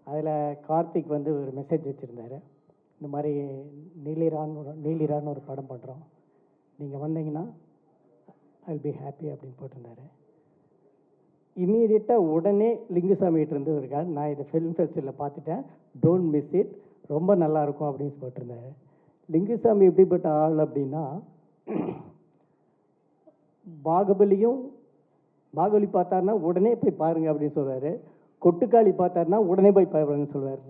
அதில் கார்த்திக் வந்து ஒரு மெசேஜ் வச்சுருந்தார். இந்த மாதிரி நீலிரான்னு ஒரு படம் பண்ணுறோம், நீங்கள் வந்தீங்கன்னா ஐ பி ஹாப்பி அப்படின்னு போட்டிருந்தாரு. இம்மீடியட்டாக உடனே லிங்குசாமிகிட்டேருந்து இருக்கா, நான் இதை ஃபிலிம் ஃபெஸ்டிவலில் பார்த்துட்டேன், டோன்ட் மிஸ் இட், ரொம்ப நல்லாயிருக்கும் அப்படின்னு போட்டிருந்தாரு. லிங்குசாமி எப்படிப்பட்ட ஆள் அப்படின்னா, பாகுபலி பார்த்தாருன்னா உடனே போய் பாருங்கள் அப்படின்னு சொல்லுவார். கொட்டுக்காளி பார்த்தாருன்னா உடனே போய் பாருங்கன்னு சொல்லுவார்.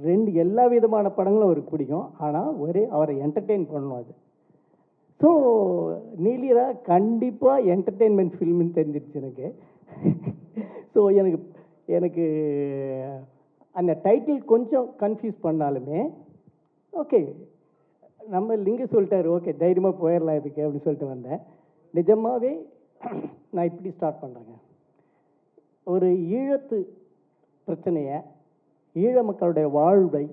எல்லா விதமான படங்களும் அவருக்கு பிடிக்கும். ஆனால் அவரை என்டர்டெயின் பண்ணணும். அது ஸோ நீலிரா கண்டிப்பாக என்டர்டெயின்மெண்ட் ஃபில்ம்னு தெரிஞ்சிருச்சு எனக்கு. ஸோ எனக்கு அந்த டைட்டில் கொஞ்சம் கன்ஃபியூஸ் பண்ணாலுமே ஓகே, நம்ம லிங்கு சொல்லிட்டாரு, ஓகே தைரியமாக போயிடலாம் இதுக்கு அப்படின்னு சொல்லிட்டு வந்தேன். நிஜமாகவே நான் இப்படி ஸ்டார்ட் பண்ணுறேங்க. ஒரு ஈழத்து பிரச்சனையை, ஈழ மக்களுடைய வாழ்வை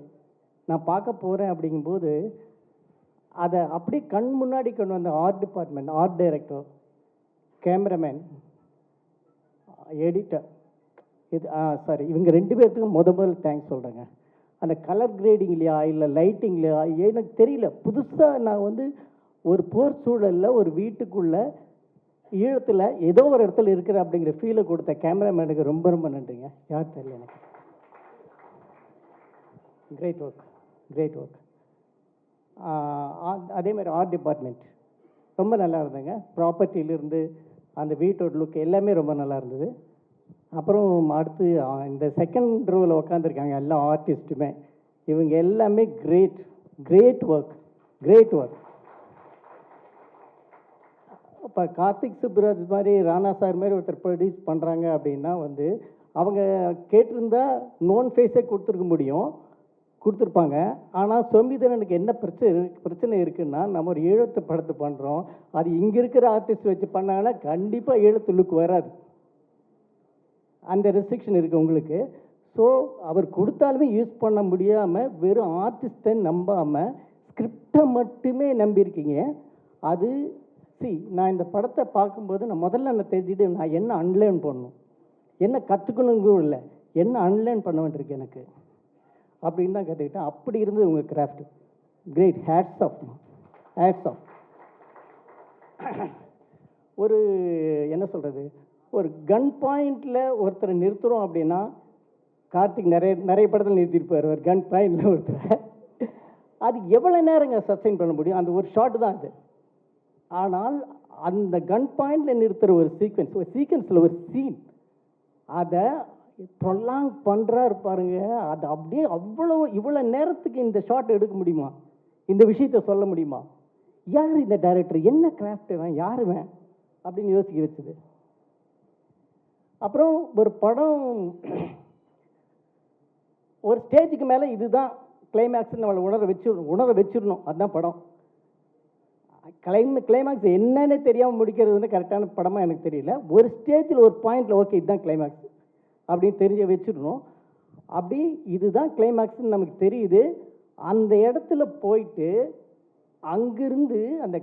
நான் பார்க்க போகிறேன். அப்படிங்கும்போது அதை அப்படியே கண் முன்னாடி கொண்டு வந்த art department, art director, cameraman, editor, இவங்க 2 பேர்த்துக்கும் முதல் தேங்க்ஸ் சொல்கிறேங்க. அந்த கலர் கிரேடிங்லையா இல்லை லைட்டிங்லையா எனக்கு தெரியல, புதுசாக நான் வந்து ஒரு போர் சூழலில் ஒரு வீட்டுக்குள்ளே ஈழத்தில் ஏதோ ஒரு இடத்துல இருக்கிற அப்படிங்கிற ஃபீலை கொடுத்த கேமராமேனுக்கு ரொம்ப ரொம்ப நன்றிங்க. யார் தெரியல எனக்கு. Great work. அதே மாதிரி ஆர்ட் டிபார்ட்மெண்ட் ரொம்ப நல்லா இருந்ததுங்க. ப்ராப்பர்ட்டியிலிருந்து அந்த வீட்டோட லுக் எல்லாமே ரொம்ப நல்லா இருந்தது. அப்புறம் அடுத்து இந்த செகண்ட் ரோவில் உட்காந்துருக்காங்க எல்லா ஆர்டிஸ்ட்டுமே, இவங்க எல்லாமே கிரேட் ஒர்க். இப்போ கார்த்திக் சுப்புராஜ் மாதிரி, ராணா சார் மாதிரி ஒருத்தர் ப்ரொடியூஸ் பண்ணுறாங்க அப்படின்னா வந்து அவங்க கேட்டிருந்தா நோன் ஃபேஸே கொடுத்துருப்பாங்க. ஆனால் சோம்பிதரனுக்கு என்ன பிரச்சனை இருக்குன்னா, நம்ம ஒரு ஈழத்து படத்தை பண்ணுறோம், அது இங்கே இருக்கிற ஆர்டிஸ்ட் வச்சு பண்ணாங்கன்னா கண்டிப்பாக ஈழத்து லுக் வராது. அந்த ரெஸ்ட்ரிக்ஷன் இருக்குது உங்களுக்கு. ஸோ அவர் கொடுத்தாலுமே யூஸ் பண்ண முடியாமல் வெறும் ஆர்டிஸ்ட்டை நம்பாமல் ஸ்கிரிப்டை மட்டுமே நம்பியிருக்கீங்க. அது நான் இந்த படத்தை பார்க்கும்போது நான் முதல்ல தெரிஞ்சுட்டு நான் என்ன அன்லேர்ன் பண்ணணும், என்ன கற்றுக்கணுங்கும் இல்லை, என்ன அன்லேர்ன் பண்ண வேண்டியிருக்கு எனக்கு அப்படின்னு தான் கற்றுக்கிட்டேன். அப்படி இருந்தது உங்கள் கிராஃப்ட். Great, hats off. ஒரு என்ன சொல்கிறது, ஒரு கன் பாயிண்டில் ஒருத்தரை நிறுத்துகிறோம் அப்படின்னா, கார்த்திக் நிறைய படத்தில் நிறுத்தியிருப்பார் ஒரு கன் பாயிண்டில் ஒருத்தரை. அது எவ்வளோ நேரங்க சஸ்டெயின் பண்ண முடியும்? அந்த ஒரு ஷாட் தான் அது. ஆனால் அந்த கன் பாயிண்டில் நிறுத்துகிற ஒரு சீக்வன்ஸில் ஒரு சீன், அதை ப்ரொலாங் பண்ணுறாரு பாருங்க. அது அப்படியே இவ்வளோ நேரத்துக்கு இந்த ஷாட் எடுக்க முடியுமா? இந்த விஷயத்த சொல்ல முடியுமா? யார் இந்த டைரக்டர்? என்ன கிராஃப்ட் வேன்? யார் வேன் அப்படின்னு யோசிக்க வச்சுது. அப்புறம் ஒரு படம் ஒரு ஸ்டேஜுக்கு மேலே இதுதான் கிளைமேக்ஸ் நம்மளை உணர வச்சிடணும். அதுதான் படம். கிளைமேக்ஸ் என்னன்னு தெரியாமல் முடிக்கிறது வந்து கரெக்டான படமாக எனக்கு தெரியல. ஒரு ஸ்டேஜில் ஒரு பாயிண்டில் ஓகே இதுதான் கிளைமேக்ஸ் அப்படின்னு தெரிஞ்ச வச்சிடணும். அப்படி இதுதான் கிளைமேக்ஸ்ன்னு நமக்கு தெரியுது. அந்த இடத்துல போயிட்டு அங்கிருந்து அந்த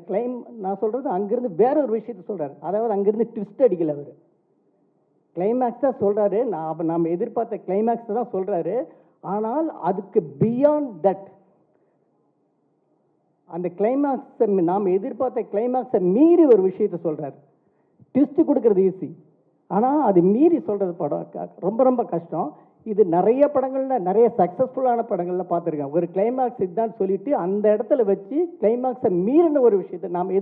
நான் சொல்கிறது அங்கிருந்து வேற ஒரு விஷயத்த சொல்கிறார். அதாவது அங்கிருந்து ட்விஸ்ட் அடிக்கல, அவர் கிளைமேக்ஸ் தான் சொல்கிறாரு. நாம் எதிர்பார்த்த கிளைமேக்ஸ் தான் சொல்கிறாரு. ஆனால் அதுக்கு பியாண்ட் தட், அந்த கிளைமேக்ஸை நாம் எதிர்பார்த்த கிளைமேக்ஸை மீறி ஒரு விஷயத்த சொல்கிறார். ட்விஸ்ட் கொடுக்கறது ஈஸி, ஆனால் அது மீறி சொல்கிறது படம் ரொம்ப ரொம்ப கஷ்டம். இது நிறைய படங்களில், நிறைய சக்ஸஸ்ஃபுல்லான படங்களில் பார்த்துருக்கேன். ஒரு கிளைமேக்ஸ் இதுதான் சொல்லிட்டு அந்த இடத்துல வச்சு கிளைமேக்ஸை மீறின ஒரு விஷயத்தை, நாம்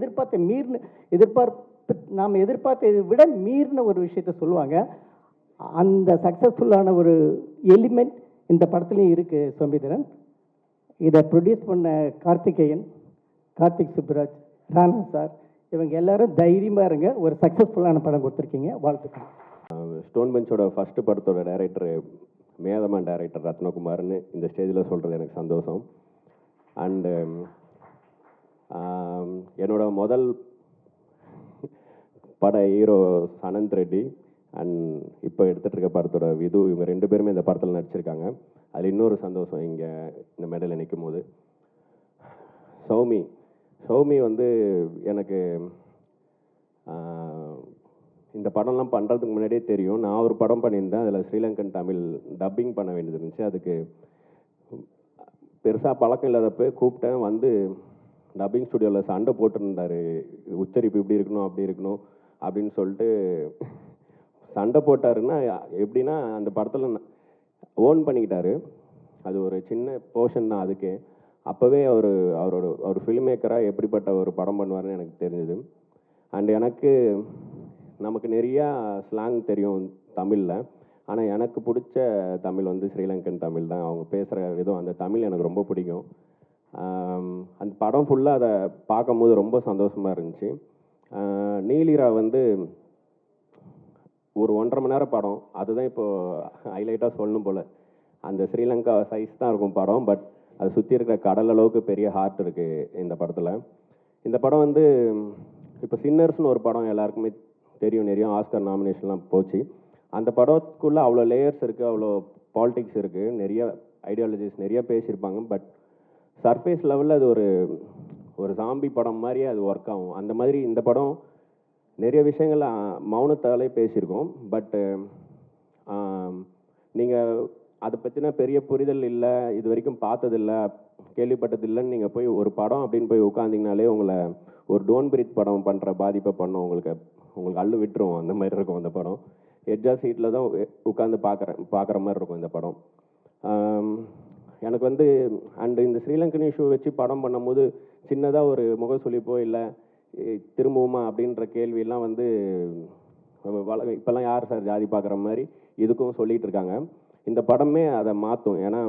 எதிர்பார்த்ததை விட மீறின ஒரு விஷயத்த சொல்லுவாங்க. அந்த சக்ஸஸ்ஃபுல்லான ஒரு எலிமெண்ட் இந்த படத்துலையும் இருக்குது. சோம்பிதரன் இதை ப்ரொடியூஸ் பண்ண கார்த்திக் சுப்புராஜ், ராணா சார், இவங்க எல்லாரும் தைரியமாக இருங்க. ஒரு சக்ஸஸ்ஃபுல்லான படம் கொடுத்துருக்கீங்க, வாழ்த்துக்கள். ஸ்டோன் பெஞ்சோட ஃபஸ்ட்டு படத்தோட டைரக்டர், மேதமான் டைரக்டர் ரத்னகுமார்னு இந்த ஸ்டேஜில் சொல்கிறது எனக்கு சந்தோஷம். அண்டு என்னோட முதல் பட ஹீரோ அனந்த் ரெட்டி அண்ட் இப்போ எடுத்துகிட்டு இருக்க படத்தோட விது, இவங்க 2 பேருமே இந்த படத்தில் நடிச்சிருக்காங்க. அதில் இன்னொரு சந்தோஷம் இங்கே இந்த மெடலில் நிற்கும் போது. சௌமி வந்து எனக்கு இந்த படம்லாம் பண்ணுறதுக்கு முன்னாடியே தெரியும். நான் ஒரு படம் பண்ணியிருந்தேன், அதில் ஸ்ரீலங்கன் தமிழ் டப்பிங் பண்ண வேண்டியது இருந்துச்சு. அதுக்கு பெருசாக பழக்கம் இல்லாதப்போ கூப்பிட்டேன். வந்து டப்பிங் ஸ்டுடியோவில் சண்டை போட்டுருந்தார். உச்சரிப்பு இப்படி இருக்கணும் அப்படி இருக்கணும் அப்படின்னு சொல்லிட்டு சண்டை போட்டாருன்னா எப்படின்னா அந்த படத்தில் ஓன் பண்ணிக்கிட்டாரு. அது ஒரு சின்ன போர்ஷன் தான் அதுக்கே. அப்போவே அவர் ஃபில்ம் மேக்கராக எப்படிப்பட்ட ஒரு படம் பண்ணுவார்னு எனக்கு தெரிஞ்சுது. அண்ட் எனக்கு நமக்கு நிறையா ஸ்லாங் தெரியும் தமிழில். ஆனால் எனக்கு பிடிச்ச தமிழ் வந்து ஸ்ரீலங்கன் தமிழ் தான். அவங்க பேசுகிற விதம், அந்த தமிழ் எனக்கு ரொம்ப பிடிக்கும். அந்த படம் ஃபுல்லாக அதை பார்க்கும்போது ரொம்ப சந்தோஷமாக இருந்துச்சு. நீலிரா வந்து ஒரு 1.5 மணி நேரம் படம். அதுதான் இப்போது ஹைலைட்டாக சொல்லணும் போல். அந்த ஸ்ரீலங்கா சைஸ் தான் இருக்கும் படம். பட் அது சுற்றி இருக்கிற கடல் அளவுக்கு பெரிய ஹார்ட் இருக்குது இந்த படத்தில். இந்த படம் வந்து இப்போ சின்னர்ஸ்னு ஒரு படம் எல்லாருக்குமே தெரியும், நிறைய ஆஸ்கர் நாமினேஷன்லாம் போச்சு. அந்த படத்துக்குள்ளே அவ்வளோ லேயர்ஸ் இருக்குது, அவ்வளோ பாலிடிக்ஸ் இருக்குது, நிறைய ஐடியாலஜிஸ் நிறைய பேசியிருப்பாங்க. பட் சர்ஃபேஸ் லெவலில் அது ஒரு ஜாம்பி படம் மாதிரியே அது ஒர்க் ஆகும். அந்த மாதிரி இந்த படம் நிறைய விஷயங்கள் மௌனத்தாலே பேசியிருக்கோம். பட்டு நீங்கள் அதை பற்றின பெரிய புரிதல் இல்லை, இது வரைக்கும் பார்த்ததில்லை, கேள்விப்பட்டதில்லைன்னு நீங்கள் போய் ஒரு படம் அப்படின்னு போய் உட்காந்திங்கனாலே உங்களை ஒரு டோன் பிரீத் படம் பண்ணுற பாதிப்பை பண்ணும். உங்களுக்கு அள்ளு விட்டுரும். அந்த மாதிரி இருக்கும் அந்த படம். எட்ஜா சீட்டில் தான் உட்காந்து பார்க்குற மாதிரி இருக்கும் இந்த படம். எனக்கு வந்து அண்டு இந்த ஸ்ரீலங்கன் இஷ்யூ வச்சு படம் பண்ணும்போது சின்னதாக ஒரு முகசுளிப்போ இல்லை திரும்பவுமா அப்படின்ற கேள்வியெல்லாம் வந்து இப்போல்லாம் யார் சார் ஜாதி பார்க்குற மாதிரி இதுக்கும் சொல்லிகிட்டு இருக்காங்க. இந்த படமே அதை மாற்றும். ஏன்னா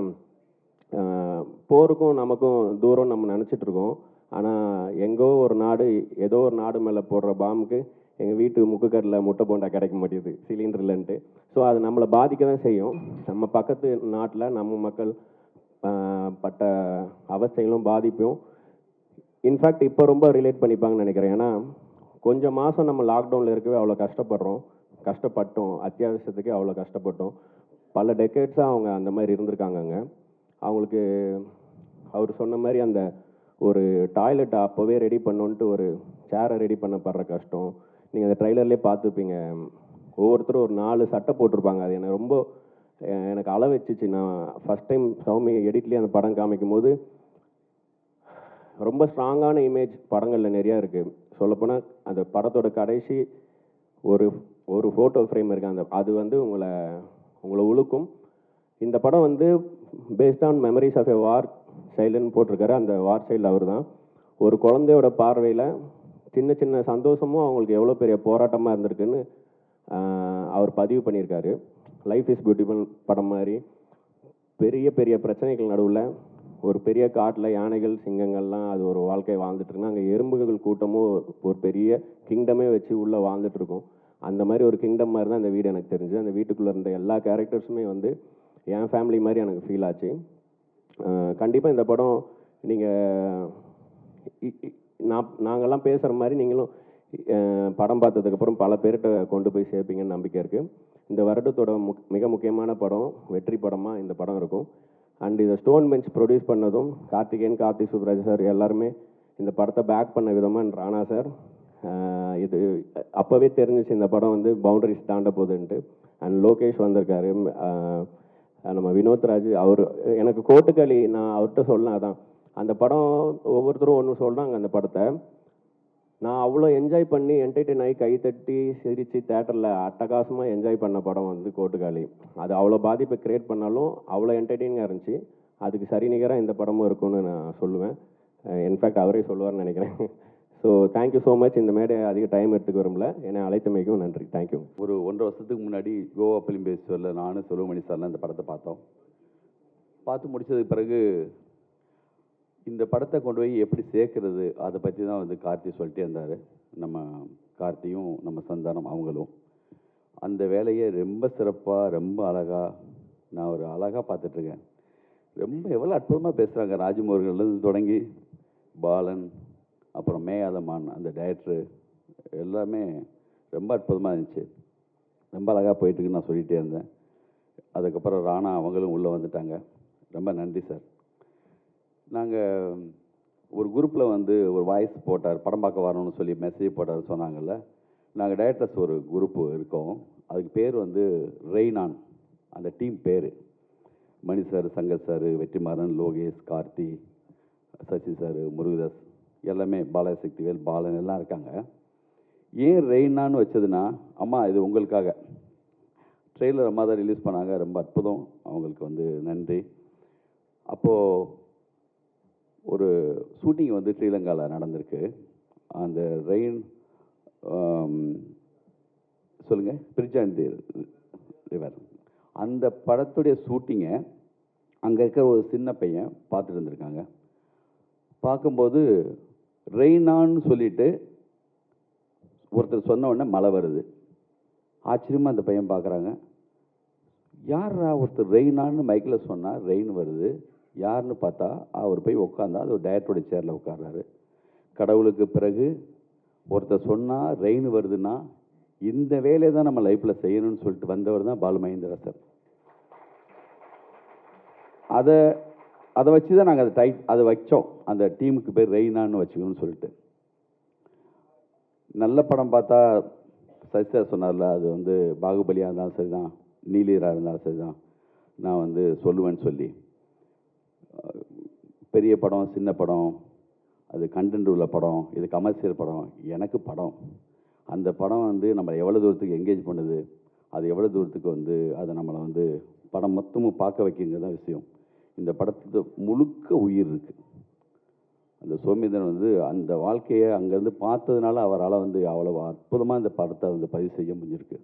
போருக்கும் நமக்கும் தூரம் நம்ம நினச்சிட்ருக்கோம். ஆனால் எங்கோ ஒரு நாடு, ஏதோ ஒரு நாடு மேலே போடுற பாம்புக்கு எங்கள் வீட்டு முக்குக்கரில் முட்டை போண்டா கிடைக்க மாட்டேங்குது, சிலிண்டர் இல்லைன்ட்டு. ஸோ அது நம்மளை பாதிக்க தான் செய்யும். நம்ம பக்கத்து நாட்டில் நம்ம மக்கள் பட்ட அவஸ்தைகளும் பாதிப்பும் இன்ஃபேக்ட் இப்போ ரொம்ப ரிலேட் பண்ணிப்பாங்கன்னு நினைக்கிறேன். ஏன்னா கொஞ்சம் மாதம் நம்ம லாக்டவுனில் இருக்கவே அவ்வளோ கஷ்டப்பட்டோம். அத்தியாவசியத்துக்கு அவ்வளோ கஷ்டப்பட்டோம். பல டெக்கேட்ஸாக அவங்க அந்த மாதிரி இருந்திருக்காங்கங்க. அவங்களுக்கு அவர் சொன்ன மாதிரி அந்த ஒரு டாய்லெட்டை அப்போவே ரெடி பண்ணோன்ட்டு ஒரு சேரை ரெடி பண்ணப்படுற கஷ்டம் நீங்கள் அந்த ட்ரைலர்லேயே பார்த்துருப்பீங்க. ஒவ்வொருத்தரும் ஒரு 4 சட்டை போட்டிருப்பாங்க. அது எனக்கு அள வச்சிச்சு. நான் ஃபஸ்ட் டைம் சௌமி எடிட்லேயே அந்த படம் காமிக்கும் போது ரொம்ப ஸ்ட்ராங்கான இமேஜ் படங்களில் நிறையா இருக்குது. சொல்லப்போனால் அந்த படத்தோட கடைசி ஒரு ஃபோட்டோ ஃப்ரேம் இருக்குது. அது வந்து உங்களை உழுக்கும். இந்த படம் வந்து based on memories of a war சைல்டுன்னு போட்டிருக்காரு. அந்த வார் சைல்டு அவர் தான். ஒரு குழந்தையோட பார்வையில் சின்ன சின்ன சந்தோஷமும் அவங்களுக்கு எவ்வளோ பெரிய போராட்டமாக இருந்திருக்குன்னு அவர் பதிவு பண்ணியிருக்காரு. லைஃப் இஸ் பியூட்டிஃபுல் படம் மாதிரி பெரிய பெரிய பிரச்சனைகள் நடுவில் ஒரு பெரிய காட்டில் யானைகள் சிங்கங்கள்லாம் அது ஒரு வாழ்க்கை வாழ்ந்துட்டுருக்குன்னா அங்கே எறும்புகள் கூட்டமும் ஒரு பெரிய கிங்டமே வச்சு உள்ளே வாழ்ந்துட்டுருக்கோம். அந்த மாதிரி ஒரு கிங்டம் மாதிரி தான் இந்த வீடு எனக்கு தெரிஞ்சு. அந்த வீட்டுக்குள்ளே இருந்த எல்லா கேரக்டர்ஸுமே வந்து என் ஃபேமிலி மாதிரி எனக்கு ஃபீல் ஆச்சு. கண்டிப்பாக இந்த படம் நாங்கள்லாம் பேசுகிற மாதிரி நீங்களும் படம் பார்த்ததுக்கப்புறம் பல பேர்கிட்ட கொண்டு போய் சேர்ப்பீங்கன்னு நம்பிக்கை இருக்குது. இந்த வருடத்தோட மிக முக்கியமான படம், வெற்றி படமாக இந்த படம் இருக்கும். அண்ட் இதை ஸ்டோன் பெஞ்ச் ப்ரொடியூஸ் பண்ணதும் கார்த்தி சுப்ராஜ் சார் எல்லாருமே இந்த படத்தை பேக் பண்ண விதமாக ராணா சார் இது அப்போவே தெரிஞ்சிச்சு இந்த படம் வந்து பவுண்டரிஸ் தாண்ட போகுதுன்ட்டு. அண்ட் லோகேஷ் வந்திருக்காரு, நம்ம வினோத்ராஜ். அவர் எனக்கு கோட்டுக்களி நான் அவர்கிட்ட சொல்லலாம். அதான் அந்த படம் ஒவ்வொருத்தரும் ஒன்று சொல்கிறாங்க. அந்த படத்தை நான் அவ்வளோ என்ஜாய் பண்ணி என்டர்டெயின் ஆகி கைத்தட்டி சிரித்து தேட்டரில் அட்டகாசமாக என்ஜாய் பண்ண படம் வந்து கோட்டுக்காளி. அது அவ்வளோ பாதிப்பை க்ரியேட் பண்ணாலும் அவ்வளோ என்டர்டெயினிங்காக இருந்துச்சு. அதுக்கு சரிநிகராக இந்த படமும் இருக்கும்னு நான் சொல்லுவேன். இன்ஃபேக்ட் அவரே சொல்லுவார்னு நினைக்கிறேன். So thank you so much. இந்த மேடை அதிக டைம் எடுத்துக்க வரும்ல, என்னை அழைத்தமைக்கும் நன்றி. தேங்க்யூ. ஒரு 1.5 வருஷத்துக்கு முன்னாடி கோவா ஃபிலிம் ஃபெஸ்டிவலில் நானும் செல்வமணி சார்லாம் இந்த படத்தை பார்த்து முடித்ததுக்கு பிறகு இந்த படத்தை கொண்டு போய் எப்படி சேர்க்கறது அதை பற்றி தான் வந்து கார்த்தி சொல்லிட்டே இருந்தார். நம்ம கார்த்தியும் நம்ம சந்தானம் அவங்களும் அந்த வேலையை ரொம்ப சிறப்பாக ரொம்ப அழகாக நான் ஒரு அழகாக பார்த்துட்ருக்கேன். ரொம்ப எவ்வளோ அற்புதமாக பேசுகிறாங்க. ராஜமோகன்லேருந்து தொடங்கி பாலன், அப்புறம் மேயாதமான் அந்த டைரக்டரு எல்லாமே ரொம்ப அற்புதமாக இருந்துச்சு. ரொம்ப அழகாக போயிட்டுருக்குன்னு நான் சொல்லிகிட்டே இருந்தேன். அதுக்கப்புறம் ராணா அவங்களும் உள்ளே வந்துட்டாங்க. ரொம்ப நன்றி சார். நாங்கள் ஒரு குரூப்பில் வந்து ஒரு வாய்ஸ் போட்டார், படம் பார்க்க வரணும்னு சொல்லி மெசேஜ் போட்டார் சொன்னாங்கல்ல. நாங்கள் டைரக்டர்ஸ் ஒரு குரூப்பு இருக்கோம். அதுக்கு பேர் வந்து ரெய்னான், அந்த டீம் பேர். Mani sir, Shankar sir, Vetrimaaran, Lokesh, Karthi, Sasi sir, Murugadoss, எல்லாமே பாலசக்திவேல், பாலன் எல்லாம் இருக்காங்க. ஏன் ரெய்னான்னு வச்சதுன்னா, அம்மா இது உங்களுக்காக ட்ரெய்லர் அம்மா தான் ரிலீஸ் பண்ணாங்க, ரொம்ப அற்புதம், அவங்களுக்கு வந்து நன்றி. அப்போது ஒரு ஷூட்டிங் வந்து ஸ்ரீலங்காவில் நடந்திருக்கு. அந்த ரெயின் சொல்லுங்கள் பிரிட்ஜ் அண்ட் ரிவர், அந்த படத்துடைய ஷூட்டிங்கை அங்கே இருக்கிற ஒரு சின்ன பையன் பார்த்துட்டு இருந்திருக்காங்க. பார்க்கும்போது ரெய்னான்னு சொல்லிட்டு ஒருத்தர் சொன்ன உடனே மழை வருது. ஆச்சரியமாக அந்த பையன் பார்க்குறாங்க, யாரா ஒருத்தர் ரெய்னான்னு மைக்கில் சொன்னால் ரெயின் வருது, யாருன்னு பார்த்தா அவர் போய் உட்காந்தா அது ஒரு டயட்டோட சேரில் உட்கார்றாரு. கடவுளுக்கு பிறகு ஒருத்தர் சொன்னால் ரெயின் வருதுன்னா இந்த வேலையை தான் நம்ம லைஃப்பில் செய்யணும்னு சொல்லிட்டு வந்தவர் தான் பாலு மகேந்திரா சார். அதை வச்சு தான் நாங்கள் அதை வச்சோம். அந்த டீமுக்கு பேர் ரெய்னான்னு வச்சுக்கணும்னு சொல்லிட்டு. நல்ல படம் பார்த்தா சசிதா சொன்னார்ல, அது வந்து பாகுபலியாக இருந்தாலும் சரி தான், நீலீராக இருந்தாலும் சரி தான், நான் வந்து சொல்லுவேன்னு சொல்லி. பெரிய படம், சின்ன படம், அது கண்டென்ட் உள்ள படம், இது கமர்ஷியல் படம், எனக்கு படம். அந்த படம் வந்து நம்ம எவ்வளோ தூரத்துக்கு என்கேஜ் பண்ணுது, அது எவ்வளோ தூரத்துக்கு வந்து அதை நம்மளை வந்து படம் மொத்தமும் பார்க்க வைக்கிங்கிறது தான் விஷயம். இந்த படத்துக்கு முழுக்க உயிர் இருக்குது. அந்த சோமேந்திரன் வந்து அந்த வாழ்க்கையை அங்கேருந்து பார்த்ததுனால அவரால் வந்து அவ்வளோ அற்புதமாக இந்த படத்தை வந்து பதிவு செய்ய முடிஞ்சிருக்கு.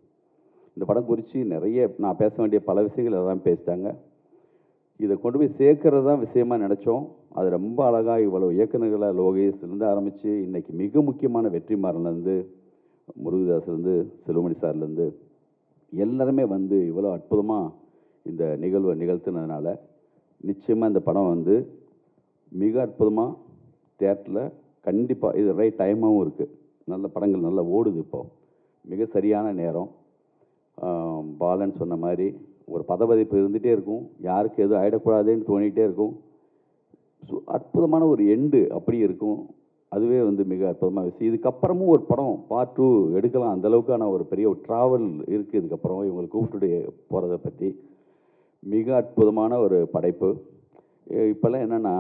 இந்த படம் குறித்து நிறைய நான் பேச வேண்டிய பல விஷயங்கள் எல்லாம் பேசிட்டாங்க. இதை கொண்டு போய் சேர்க்கறது தான் விஷயமாக நினச்சோம். அது ரொம்ப அழகாக இவ்வளோ இயக்குநர்களை லோகேஷ்லேருந்து ஆரம்பித்து இன்றைக்கி மிக முக்கியமான வெற்றிமாறன்லேருந்து, முருகதாஸ்லேருந்து, செல்வமணி சார்லேருந்து எல்லாருமே வந்து இவ்வளோ அற்புதமாக இந்த நிகழ்வை நிகழ்த்தினதுனால நிச்சயமாக இந்த படம் வந்து மிக அற்புதமாக தியேட்டரில் கண்டிப்பாக இது ரைட் டைமாகவும் இருக்குது. நல்ல படங்கள் நல்லா ஓடுது. இப்போது மிக சரியான நேரம். பாலன் சொன்ன மாதிரி ஒரு பதபதிப்பு இருந்துகிட்டே இருக்கும், யாருக்கு எதுவும் ஆகிடக்கூடாதுன்னு தோணிகிட்டே இருக்கும். அற்புதமான ஒரு எண்டு அப்படி இருக்கும். அதுவே வந்து மிக அற்புதமாக விஷயம். இதுக்கப்புறமும் ஒரு படம் பார்ட் 2 எடுக்கலாம், அந்தளவுக்கான ஒரு பெரிய ஒரு ட்ராவல் இருக்குது. இதுக்கப்புறம் இவங்களை கூப்பிட்டுட்டு போகிறத பற்றி மிக அற்புதமான ஒரு படைப்பு. இப்போல்லாம் என்னென்னா,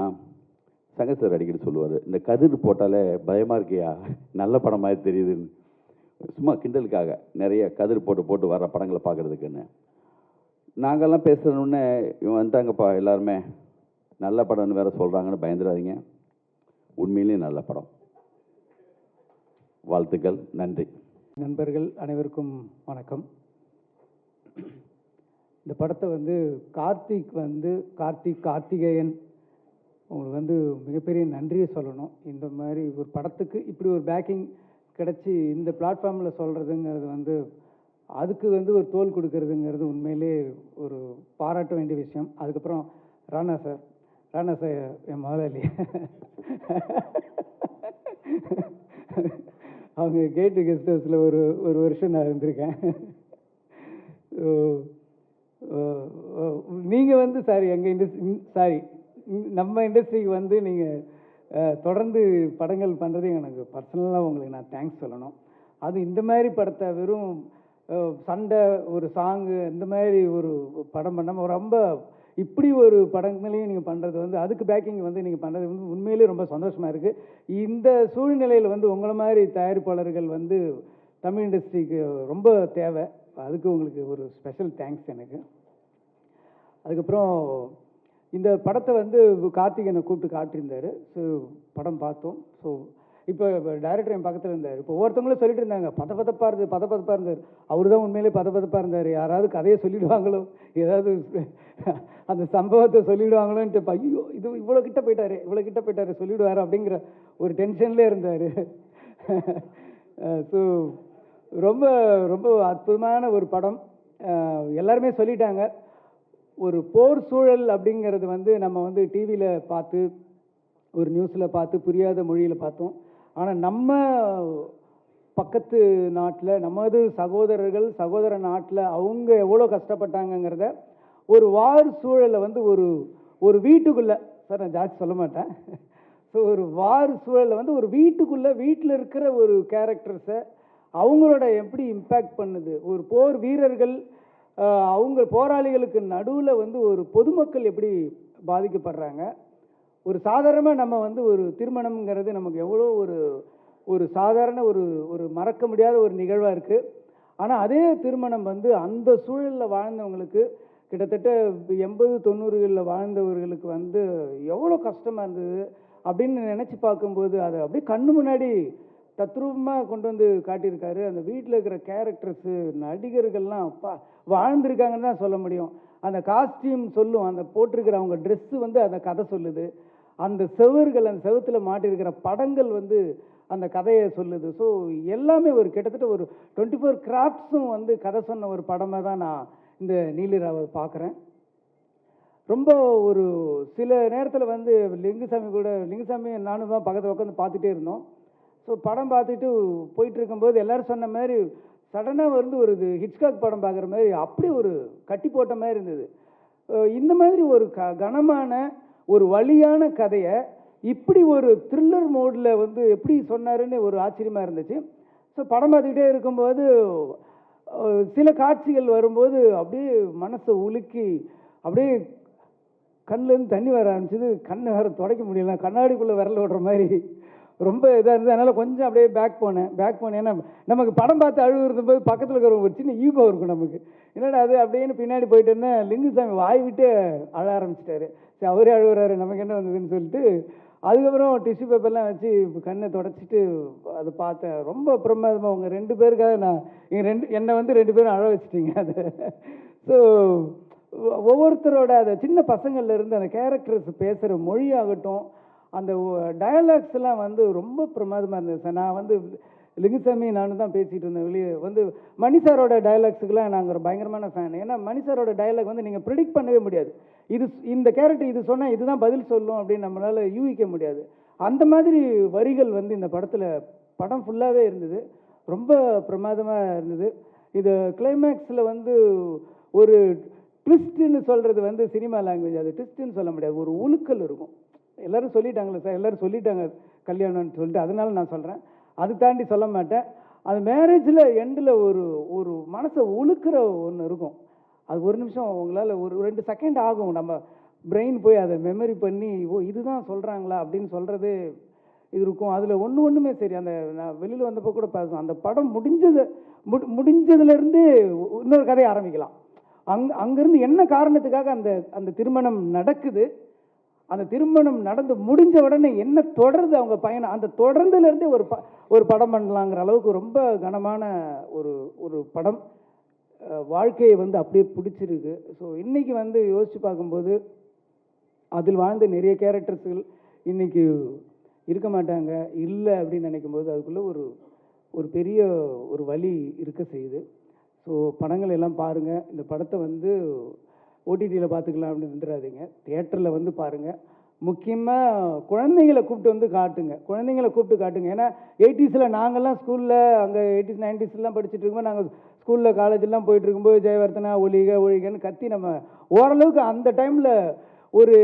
சங்கர் சார் அடிக்கடி சொல்லுவார், இந்த கதிர் போட்டாலே பயமாக இருக்கியா, நல்ல படம் மாதிரி தெரியுதுன்னு. சும்மா கிண்டலுக்காக நிறைய கதிர் போட்டு வர படங்களை பார்க்குறதுக்குன்னு. நாங்கள்லாம் பேசுகிறோன்னே இவன் வந்துட்டாங்கப்பா எல்லாருமே நல்ல படம்னு வேறு சொல்கிறாங்கன்னு பயந்துடாதீங்க. உண்மையிலேயே நல்ல படம். வாழ்த்துக்கள், நன்றி. நண்பர்கள் அனைவருக்கும் வணக்கம். இந்த படத்தை வந்து கார்த்திகேயன் உங்களுக்கு வந்து மிகப்பெரிய நன்றியை சொல்லணும். இந்த மாதிரி ஒரு படத்துக்கு இப்படி ஒரு பேக்கிங் கிடச்சி இந்த பிளாட்ஃபார்மில் சொல்கிறதுங்கிறது வந்து அதுக்கு வந்து ஒரு தோல் கொடுக்கறதுங்கிறது உண்மையிலே ஒரு பாராட்ட வேண்டிய விஷயம். அதுக்கப்புறம் ராணா சார் என் முதலாளி அவங்க கேட்டு கெஸ்ட் ஹவுஸில் ஒரு வருஷம் நான் இருந்திருக்கேன். நீங்கள் வந்து நம்ம இண்டஸ்ட்ரிக்கு வந்து நீங்கள் தொடர்ந்து படங்கள் பண்ணுறது எனக்கு பர்சனலாக உங்களுக்கு நான் தேங்க்ஸ் சொல்லணும். அது இந்த மாதிரி படத்தை வெறும் சண்டை, ஒரு சாங்கு, இந்த மாதிரி ஒரு படம் பண்ணாமல் ரொம்ப இப்படி ஒரு படங்களையும் நீங்கள் பண்ணுறது வந்து அதுக்கு பேக்கிங் வந்து நீங்கள் பண்ணுறது வந்து உண்மையிலேயே ரொம்ப சந்தோஷமாக இருக்குது. இந்த சூழ்நிலையில் வந்து உங்களை மாதிரி தயாரிப்பாளர்கள் வந்து தமிழ் இண்டஸ்ட்ரிக்கு ரொம்ப தேவை. அதுக்கு உங்களுக்கு ஒரு ஸ்பெஷல் தேங்க்ஸ் எனக்கு. அதுக்கப்புறம் இந்த படத்தை வந்து கார்த்திகேயனை கூப்பிட்டு காட்டியிருந்தார். ஸோ படம் பார்த்தோம். ஸோ இப்போ டைரக்டர் என் பக்கத்தில் இருந்தார். இப்போ ஒவ்வொருத்தவங்களும் சொல்லிட்டு இருந்தாங்க பதப்பதப்பாக இருந்தார். அவர் தான் உண்மையிலே பதப்பதப்பாக இருந்தார். யாராவது கதையை சொல்லிவிடுவாங்களோ, ஏதாவது அந்த சம்பவத்தை சொல்லிவிடுவாங்களோன்ட்டு, ஐயோ இது இவ்வளோ கிட்ட போயிட்டாரு சொல்லிவிடுவார் அப்படிங்கிற ஒரு டென்ஷன்லேயே இருந்தார். ஸோ ரொம்ப ரொம்ப அற்புதமான ஒரு படம். எல்லாருமே சொல்லிட்டாங்க. ஒரு போர் சூழல் அப்படிங்கிறது வந்து நம்ம வந்து டிவியில் பார்த்து, ஒரு நியூஸில் பார்த்து, புரியாத மொழியில் பார்த்தோம். ஆனால் நம்ம பக்கத்து நாட்டில், நமது சகோதர நாட்டில் அவங்க எவ்வளோ கஷ்டப்பட்டாங்கங்கிறத ஒரு வார் சூழலை வந்து ஒரு வீட்டுக்குள்ளே, சார் நான் ஜாஸ்தி சொல்ல மாட்டேன், ஸோ ஒரு வார் சூழலில் வந்து ஒரு வீட்டில் இருக்கிற ஒரு கேரக்டர்ஸை அவங்களோட எப்படி இம்பேக்ட் பண்ணுது, ஒரு போர் வீரர்கள் அவங்க போராளிகளுக்கு நடுவில் வந்து ஒரு பொதுமக்கள் எப்படி பாதிக்கப்படுறாங்க. ஒரு சாதாரணமாக நம்ம வந்து ஒரு திருமணம்ங்கிறது நமக்கு எவ்வளோ ஒரு சாதாரண ஒரு மறக்க முடியாத ஒரு நிகழ்வாக இருக்குது. ஆனால் அதே திருமணம் வந்து அந்த சூழலில் வாழ்ந்தவங்களுக்கு, கிட்டத்தட்ட 80-90களில் வாழ்ந்தவர்களுக்கு வந்து எவ்வளோ கஷ்டமாக இருந்தது அப்படின்னு நினச்சி பார்க்கும்போது அதை அப்படியே கண்ணு முன்னாடி தத்ரூபமாக கொண்டு வந்து காட்டியிருக்காரு. அந்த வீட்டில் இருக்கிற கேரக்டர்ஸு, நடிகர்கள்லாம் அப்பா வாழ்ந்திருக்காங்கன்னு தான் சொல்ல முடியும். அந்த காஸ்டியூம் சொல்லும், அந்த போட்டிருக்கிற அவங்க ட்ரெஸ்ஸு வந்து அந்த கதை சொல்லுது. அந்த செவர்கள், அந்த செவத்தில் மாட்டியிருக்கிற படங்கள் வந்து அந்த கதையை சொல்லுது. ஸோ எல்லாமே ஒரு கிட்டத்தட்ட ஒரு 24 கிராஃப்ட்ஸும் வந்து கதை சொன்ன ஒரு படமாக தான் நான் இந்த நீலிராவை பார்க்குறேன். ரொம்ப ஒரு சில நேரத்தில் வந்து லிங்குசாமி நானும் தான் பக்கத்தில் உட்காந்து பார்த்துட்டே இருந்தோம். ஸோ படம் பார்த்துட்டு போயிட்டு இருக்கும்போது எல்லோரும் சொன்ன மாதிரி சடனாக வந்து ஒரு ஹிட்ச்காக் படம் பார்க்குற மாதிரி அப்படி ஒரு கட்டி போட்ட மாதிரி இருந்தது. இந்த மாதிரி ஒரு கனமான ஒரு வலியான கதையை இப்படி ஒரு த்ரில்லர் மோடில் வந்து எப்படி சொன்னாருன்னு ஒரு ஆச்சரியமாக இருந்துச்சு. ஸோ படம் பார்த்துக்கிட்டே இருக்கும்போது சில காட்சிகள் வரும்போது அப்படியே மனசை உலுக்கி அப்படியே கண்ணுலேருந்து தண்ணி வர ஆரம்பிச்சிது. கண்ணை வேறு துடைக்க முடியல, கண்ணாடிக்குள்ளே விரல் விடுற மாதிரி ரொம்ப இதாக இருந்தது. அதனால் கொஞ்சம் அப்படியே பேக் போனேன். ஏன்னா நமக்கு படம் பார்த்து அழுகு இருந்தபோது பக்கத்தில் இருக்கிற ஒரு சின்ன ஈகோ இருக்கும் நமக்கு. என்னடா அது அப்படின்னு பின்னாடி போயிட்டேன்னா லிங்குசாமி வாய் விட்டு அழ ஆரம்பிச்சிட்டாரு. சரி அவரே அழுகுறாரு, நமக்கு என்ன வந்ததுன்னு சொல்லிட்டு அதுக்கப்புறம் டிஷ்யூ பேப்பர்லாம் வச்சு கண்ணை தொடச்சிட்டு அதை பார்த்தேன். ரொம்ப பிரமாதமாக உங்கள் 2 பேருக்காக நான் என்னை வந்து 2 பேரும் அழ வச்சிட்டிங்க அது. ஸோ ஒவ்வொருத்தரோட அந்த சின்ன பசங்கள்லேருந்து அந்த கேரக்டர்ஸ் பேசுகிற மொழியாகட்டும், அந்த டயலாக்ஸ்லாம் வந்து ரொம்ப பிரமாதமாக இருந்தது சார். நான் வந்து லிங்குசாமி நானும் தான் பேசிகிட்டு இருந்தேன் வெளியே வந்து. மணி சாரோட டயலாக்ஸுக்கெலாம் நாங்கள் ஒரு பயங்கரமான ஃபேன். ஏன்னா மணி சாரோட டயலாக் வந்து நீங்கள் ப்ரிடிக்ட் பண்ணவே முடியாது. இந்த கேரக்டர் இது சொன்னால் இதுதான் பதில் சொல்லும் அப்படின்னு நம்மளால் யூகிக்க முடியாது. அந்த மாதிரி வரிகள் வந்து இந்த படம் ஃபுல்லாகவே இருந்தது. ரொம்ப பிரமாதமாக இருந்தது. இது கிளைமேக்ஸில் வந்து ஒரு ட்விஸ்ட்டுன்னு சொல்கிறது வந்து சினிமா லாங்குவேஜ், அது ட்விஸ்ட்டுன்னு சொல்ல முடியாது, ஒரு உழுக்கல் இருக்கும். எல்லோரும் சொல்லிட்டாங்களே சார், எல்லோரும் சொல்லிட்டாங்க கல்யாணம்னு சொல்லிட்டு, அதனால நான் சொல்கிறேன். அது தாண்டி சொல்ல மாட்டேன். அது மேரேஜில் எண்டில் ஒரு மனசை உழுக்கிற ஒன்று இருக்கும். அது ஒரு நிமிஷம் உங்களால் ஒரு 2 செகண்ட் ஆகும். நம்ம பிரெயின் போய் அதை மெமரி பண்ணி இதுதான் சொல்கிறாங்களா அப்படின்னு சொல்கிறது இது இருக்கும். அதில் ஒன்றுமே சரி. அந்த நான் வெளியில் வந்தப்போ கூட பேசுவேன், அந்த படம் முடிஞ்சதுலேருந்து இன்னொரு கதையை ஆரம்பிக்கலாம். அங்கேருந்து என்ன காரணத்துக்காக அந்த திருமணம் நடக்குது, அந்த திருமணம் நடந்து முடிஞ்ச உடனே என்ன தொடருது அவங்க பயணம், அந்த தொடர்ந்துலேருந்தே ஒரு படம் பண்ணலாங்கிற அளவுக்கு ரொம்ப கனமான ஒரு படம். வாழ்க்கையை வந்து அப்படியே பிடிச்சிருக்கு. ஸோ இன்றைக்கி வந்து யோசித்து பார்க்கும்போது அதில் வாழ்ந்த நிறைய கேரக்டர்ஸுகள் இன்றைக்கி இருக்க மாட்டாங்க, இல்லை அப்படின்னு நினைக்கும்போது அதுக்குள்ளே ஒரு பெரிய ஒரு வலி இருக்க செய்யுது. ஸோ படங்கள் எல்லாம் பாருங்கள். இந்த படத்தை வந்து ஓடிடியில் பார்த்துக்கலாம் அப்படின்னு இருந்துடாதீங்க, தியேட்டரில் வந்து பாருங்கள். முக்கியமாக குழந்தைங்களை கூப்பிட்டு வந்து காட்டுங்க. ஏன்னா 80ஸில் நாங்கள்லாம் ஸ்கூலில் அங்கே 80s 90ஸ்லாம் படிச்சுட்டு இருக்கும்போது, நாங்கள் ஸ்கூலில் காலேஜெல்லாம் போயிட்டு இருக்கும்போது ஜெயவர்த்தனா ஒழிகன்னு கத்தி நம்ம ஓரளவுக்கு அந்த டைமில் ஒரு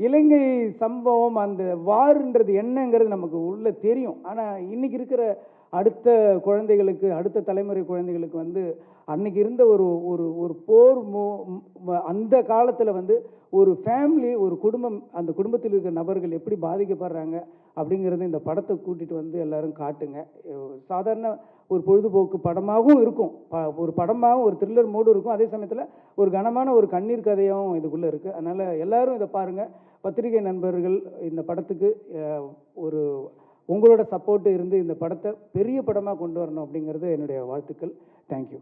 இலங்கை சம்பவம், அந்த வாருன்றது என்னங்கிறது நமக்கு உள்ளே தெரியும். ஆனால் இன்றைக்கி இருக்கிற அடுத்த தலைமுறை குழந்தைகளுக்கு வந்து அன்னைக்கு இருந்த ஒரு போர் அந்த காலத்தில் வந்து ஒரு ஃபேமிலி, ஒரு குடும்பம், அந்த குடும்பத்தில் இருக்கிற நபர்கள் எப்படி பாதிக்கப்படுறாங்க அப்படிங்கிறது இந்த படத்தை கூட்டிகிட்டு வந்து எல்லாரும் காட்டுங்க. சாதாரண ஒரு பொழுதுபோக்கு படமாகவும் இருக்கும், ஒரு படமாகவும் ஒரு த்ரில்லர் மூடும் இருக்கும். அதே சமயத்தில் ஒரு கனமான ஒரு கண்ணீர் கதையாகவும் இதுக்குள்ளே இருக்குது. அதனால் எல்லாரும் இதை பாருங்கள். பத்திரிகை நண்பர்கள் இந்த படத்துக்கு உங்களோட சப்போர்ட்டு இருந்து இந்த படத்தை பெரிய படமாக கொண்டு வரணும் அப்படிங்கிறது என்னுடைய வாழ்த்துக்கள். தேங்க்யூ.